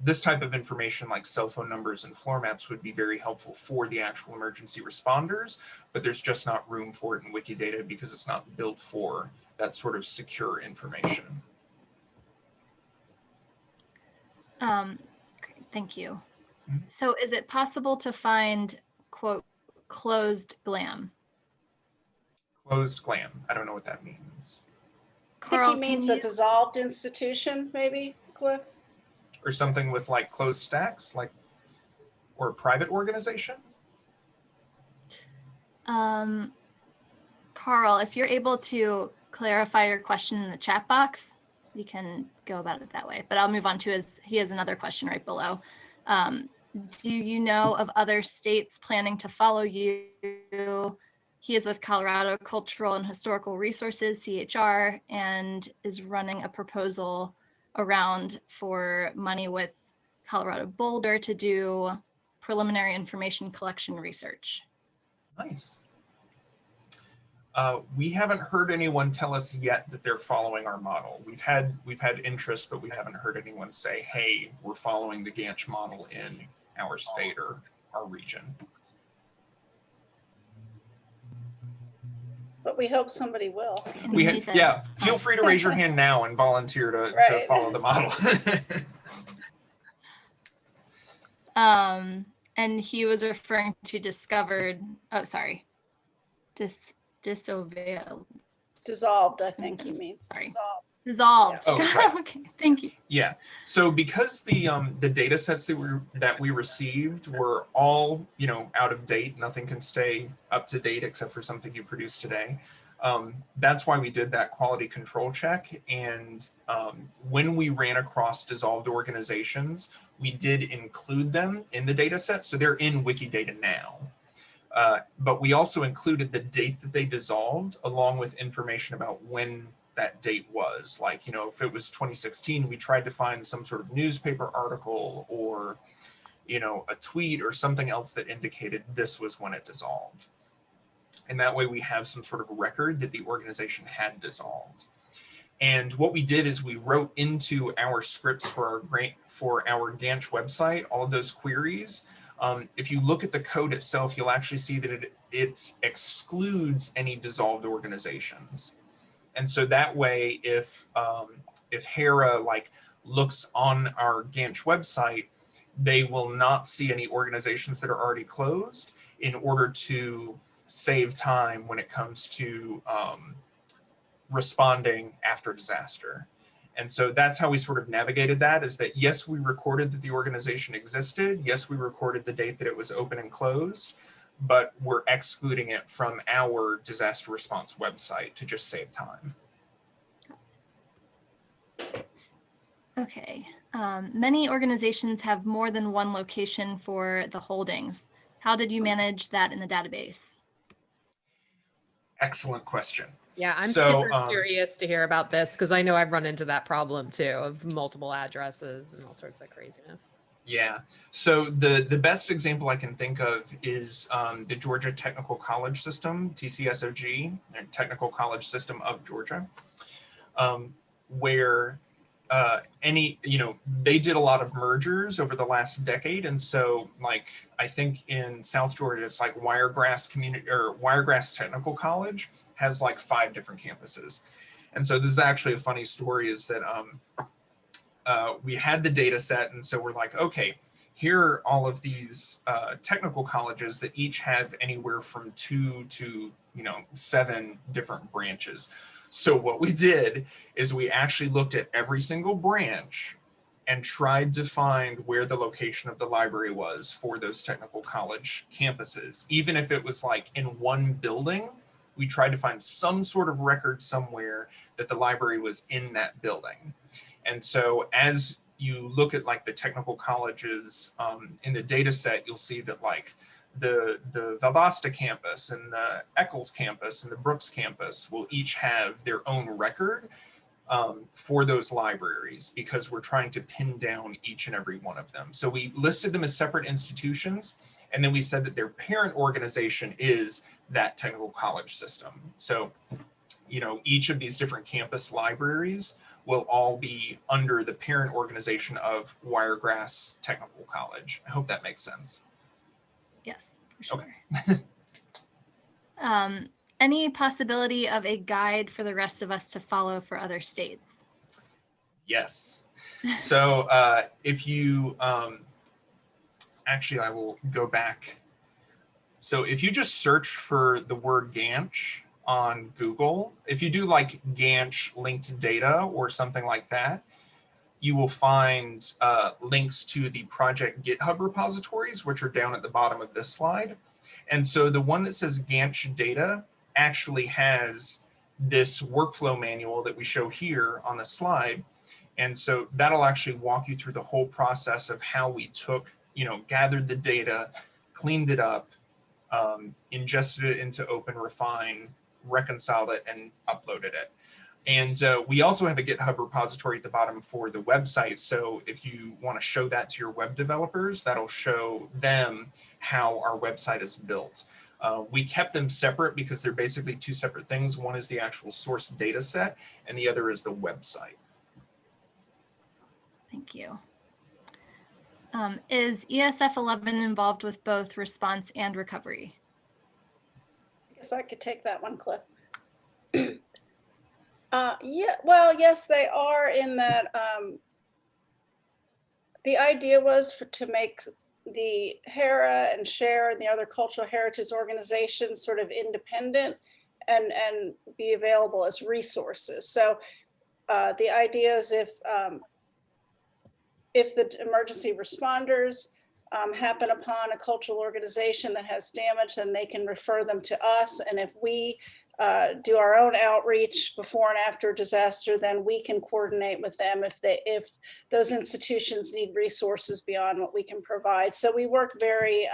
this type of information like cell phone numbers and floor maps would be very helpful for the actual emergency responders, but there's just not room for it in Wikidata because it's not built for that sort of secure information. Great, thank you. So is it possible to find, quote, closed GLAM? Closed GLAM, I don't know what that means. I think he means a dissolved institution, maybe, Cliff? Or something with like closed stacks, or a private organization? Carl, if you're able to clarify your question in the chat box, we can go about it that way. But I'll move on to he has another question right below. Do you know of other states planning to follow you? He is with Colorado Cultural and Historical Resources, CHR, and is running a proposal around for money with Colorado Boulder to do preliminary information collection research. Nice. We haven't heard anyone tell us yet that they're following our model. We've had interest, but we haven't heard anyone say, hey, we're following the Gantt model in our state or our region. But we hope somebody will. Yeah, feel free to raise your hand now and volunteer to follow the model. And he was referring to discovered, Dissolved, I think he means. Sorry. Dissolved. Yeah. Oh, okay, thank you. Yeah. So because the data sets that we received were all out of date, nothing can stay up to date except for something you produced today. That's why we did that quality control check. And when we ran across dissolved organizations, we did include them in the data set. So they're in Wikidata now. But we also included the date that they dissolved along with information about when that date was. Like, if it was 2016, we tried to find some sort of newspaper article or, a tweet or something else that indicated this was when it dissolved. And that way we have some sort of record that the organization had dissolved. And what we did is we wrote into our scripts for our Gantt website all of those queries. If you look at the code itself, you'll actually see that it excludes any dissolved organizations. And so that way, if Hera looks on our Gantt website, they will not see any organizations that are already closed in order to save time when it comes to responding after disaster. And so that's how we sort of navigated that, is that yes, we recorded that the organization existed. Yes, we recorded the date that it was open and closed, but we're excluding it from our disaster response website to just save time. Okay. Many organizations have more than one location for the holdings. How did you manage that in the database? Excellent question. Yeah, I'm So, super curious to hear about this because I know I've run into that problem too of multiple addresses and all sorts of craziness. Yeah, so the best example I can think of is the Georgia Technical College System, TCSOG, and Technical College System of Georgia, where they did a lot of mergers over the last decade. And so like, I think in South Georgia, it's like Wiregrass Technical College has like 5 different campuses. And so this is actually a funny story, is that we had the data set. And so we're like, okay, here are all of these technical colleges that each have anywhere from 2 to 7 different branches. So what we did is we actually looked at every single branch and tried to find where the location of the library was for those technical college campuses. Even if it was like in one building, we tried to find some sort of record somewhere that the library was in that building. And so as you look at like the technical colleges in the data set, you'll see that like the Valdosta campus and the Eccles campus and the Brooks campus will each have their own record for those libraries, because we're trying to pin down each and every one of them. So we listed them as separate institutions, and then we said that their parent organization is that technical college system. So, each of these different campus libraries will all be under the parent organization of Wiregrass Technical College. I hope that makes sense. Yes, for sure. Okay. Any possibility of a guide for the rest of us to follow for other states? Yes. So if you, actually, I will go back. So if you just search for the word Ganch on Google, if you do like Ganch linked data or something like that, you will find links to the project GitHub repositories, which are down at the bottom of this slide. And so the one that says Ganch data actually has this workflow manual that we show here on the slide. And so that'll actually walk you through the whole process of how we took, gathered the data, cleaned it up, ingested it into OpenRefine, reconciled it, and uploaded it. And we also have a GitHub repository at the bottom for the website. So if you want to show that to your web developers, that'll show them how our website is built. We kept them separate because they're basically 2 separate things. One is the actual source data set, and the other is the website. Thank you. Is ESF11 involved with both response and recovery? I guess I could take that one, Cliff. Yeah, well, yes, they are, in that the idea was to make the HERA and SHARE and the other cultural heritage organizations sort of independent and be available as resources. So the idea is if the emergency responders happen upon a cultural organization that has damage, then they can refer them to us. And if we do our own outreach before and after disaster, then we can coordinate with them if those institutions need resources beyond what we can provide. So we work very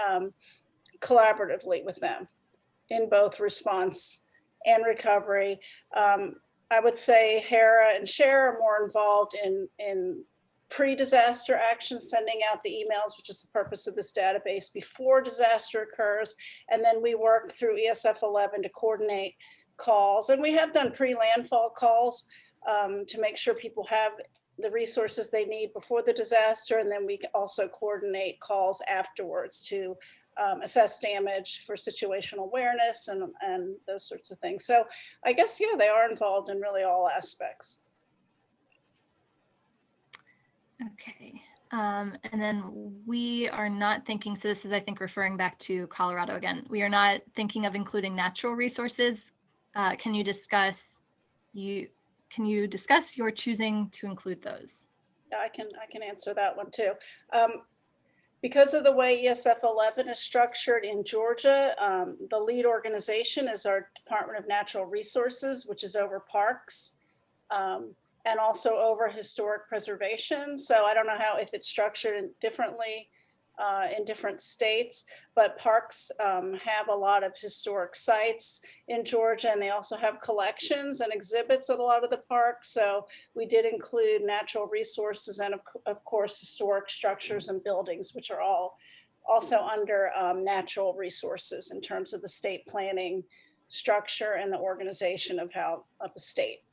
collaboratively with them in both response and recovery. I would say HERA and SHARE are more involved in pre-disaster actions, sending out the emails, which is the purpose of this database, before disaster occurs. And then we work through ESF11 to coordinate calls. And we have done pre-landfall calls to make sure people have the resources they need before the disaster. And then we also coordinate calls afterwards to assess damage for situational awareness and those sorts of things. So I guess, yeah, they are involved in really all aspects. Okay, and then we are not thinking, so this is, I think, referring back to Colorado again. We are not thinking of including natural resources. Can you discuss Can you discuss your choosing to include those? Yeah, I can answer that one too. Because of the way ESF11 is structured in Georgia, the lead organization is our Department of Natural Resources, which is over parks, and also over historic preservation. So I don't know if it's structured differently in different states, but parks have a lot of historic sites in Georgia, and they also have collections and exhibits at a lot of the parks. So we did include natural resources and of course, historic structures and buildings, which are all also under natural resources in terms of the state planning structure and the organization of the state.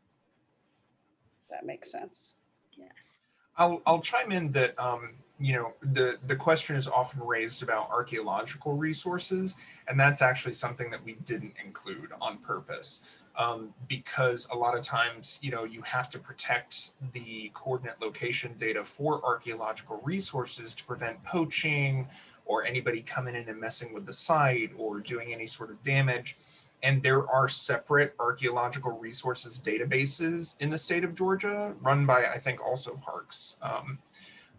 That makes sense. Yes. I'll chime in that you know, the question is often raised about archaeological resources, and that's actually something that we didn't include on purpose, because a lot of times, you know, you have to protect the coordinate location data for archaeological resources to prevent poaching or anybody coming in and messing with the site or doing any sort of damage. And there are separate archaeological resources databases in the state of Georgia run by, I think, also parks.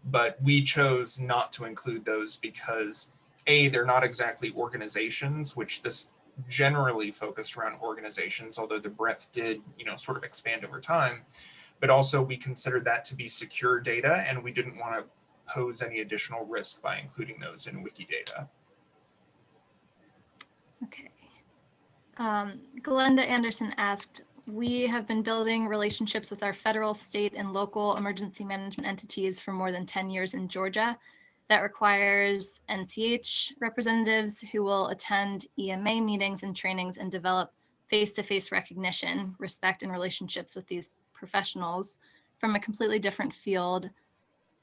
But we chose not to include those because A, they're not exactly organizations, which this generally focused around organizations, although the breadth did, you know, sort of expand over time. But also we considered that to be secure data, and we didn't want to pose any additional risk by including those in Wikidata. Okay. Glenda Anderson asked, we have been building relationships with our federal, state, and local emergency management entities for more than 10 years in Georgia. That requires NCH representatives who will attend EMA meetings and trainings and develop face-to-face recognition, respect, and relationships with these professionals from a completely different field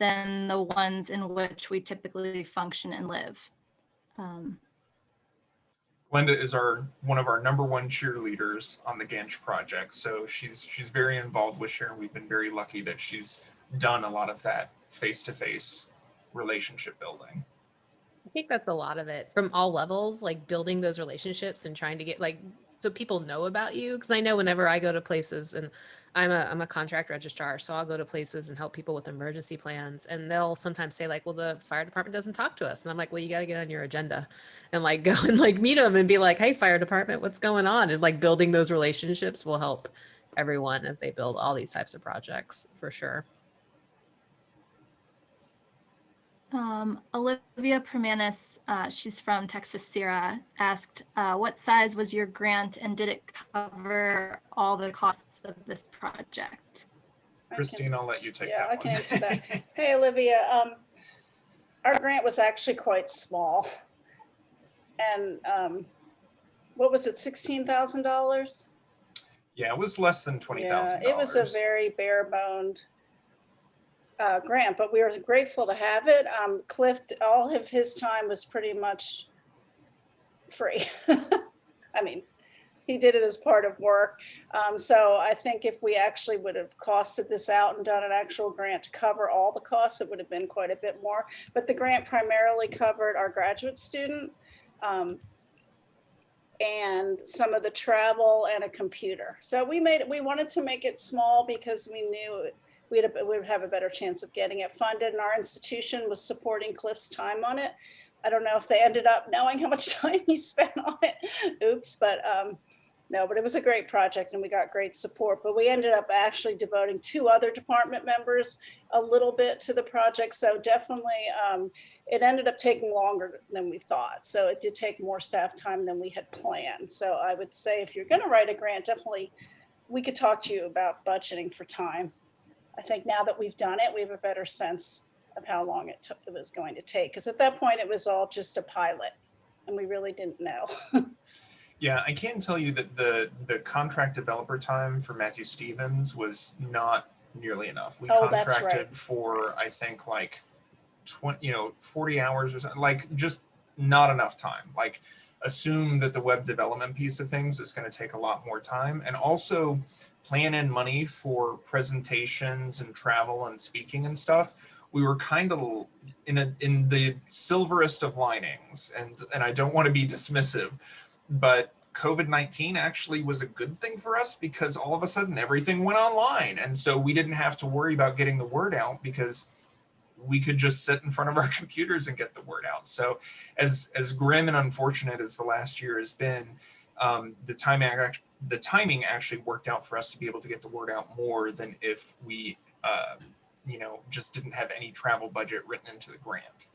than the ones in which we typically function and live. Glenda is one of our #1 cheerleaders on the Ganch project, so she's very involved with Sharon. We've been very lucky that she's done a lot of that face-to-face relationship building. I think that's a lot of it from all levels, like building those relationships and trying to get like so people know about you. Because I know whenever I go to places, and I'm a contract registrar, so I'll go to places and help people with emergency plans, and they'll sometimes say like, well, the fire department doesn't talk to us, and I'm like, well, you got to get on your agenda and like go and like meet them and be like, hey, fire department, what's going on? And like building those relationships will help everyone as they build all these types of projects for sure. Olivia Permanis, she's from Texas Sierra, asked, what size was your grant and did it cover all the costs of this project? Christine, I'll let you take that one. Yeah, I can answer that. Hey, Olivia, our grant was actually quite small. And what was it, $16,000? Yeah, it was less than $20,000. Yeah, it was a very bare-boned grant, but we were grateful to have it. Cliff, all of his time was pretty much free. I mean, he did it as part of work. So I think if we actually would have costed this out and done an actual grant to cover all the costs, it would have been quite a bit more. But the grant primarily covered our graduate student and some of the travel and a computer. So we wanted to make it small because we knew we would have a better chance of getting it funded, and our institution was supporting Cliff's time on it. I don't know if they ended up knowing how much time he spent on it. Oops, but no, but it was a great project and we got great support. But we ended up actually devoting 2 other department members a little bit to the project. So definitely it ended up taking longer than we thought. So it did take more staff time than we had planned. So I would say if you're going to write a grant, definitely we could talk to you about budgeting for time. I think now that we've done it, we have a better sense of how long it was going to take. Because at that point, it was all just a pilot and we really didn't know. Yeah, I can tell you that the contract developer time for Matthew Stevens was not nearly enough. We contracted for, I think, like 40 hours or something, like just not enough time. Like assume that the web development piece of things is going to take a lot more time, and also plan in money for presentations and travel and speaking and stuff. We were kind of in the silverest of linings, and I don't want to be dismissive, but COVID-19 actually was a good thing for us because all of a sudden everything went online. And so we didn't have to worry about getting the word out because we could just sit in front of our computers and get the word out. So as grim and unfortunate as the last year has been, the timing actually worked out for us to be able to get the word out more than if we, you know, just didn't have any travel budget written into the grant.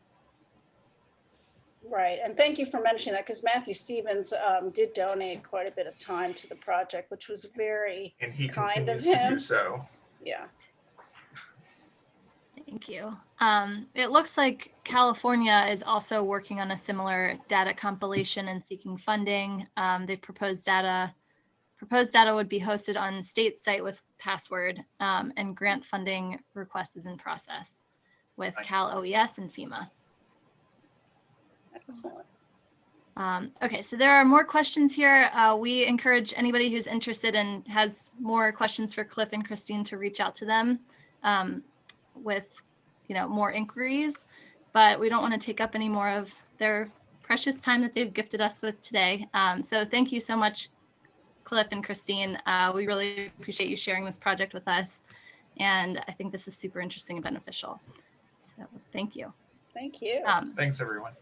Right, and thank you for mentioning that, because Matthew Stevens did donate quite a bit of time to the project, which was very And he kind of continues to him. do so. Yeah. Thank you. It looks like California is also working on a similar data compilation and seeking funding. They proposed data would be hosted on state site with password, and grant funding request is in process with Nice. Cal OES and FEMA. Excellent. Okay, so there are more questions here. We encourage anybody who's interested and has more questions for Cliff and Christine to reach out to them with, you know, more inquiries, but we don't want to take up any more of their precious time that they've gifted us with today. So thank you so much, Cliff and Christine. We really appreciate you sharing this project with us, and I think this is super interesting and beneficial. So thank you. Thank you. Thanks, everyone.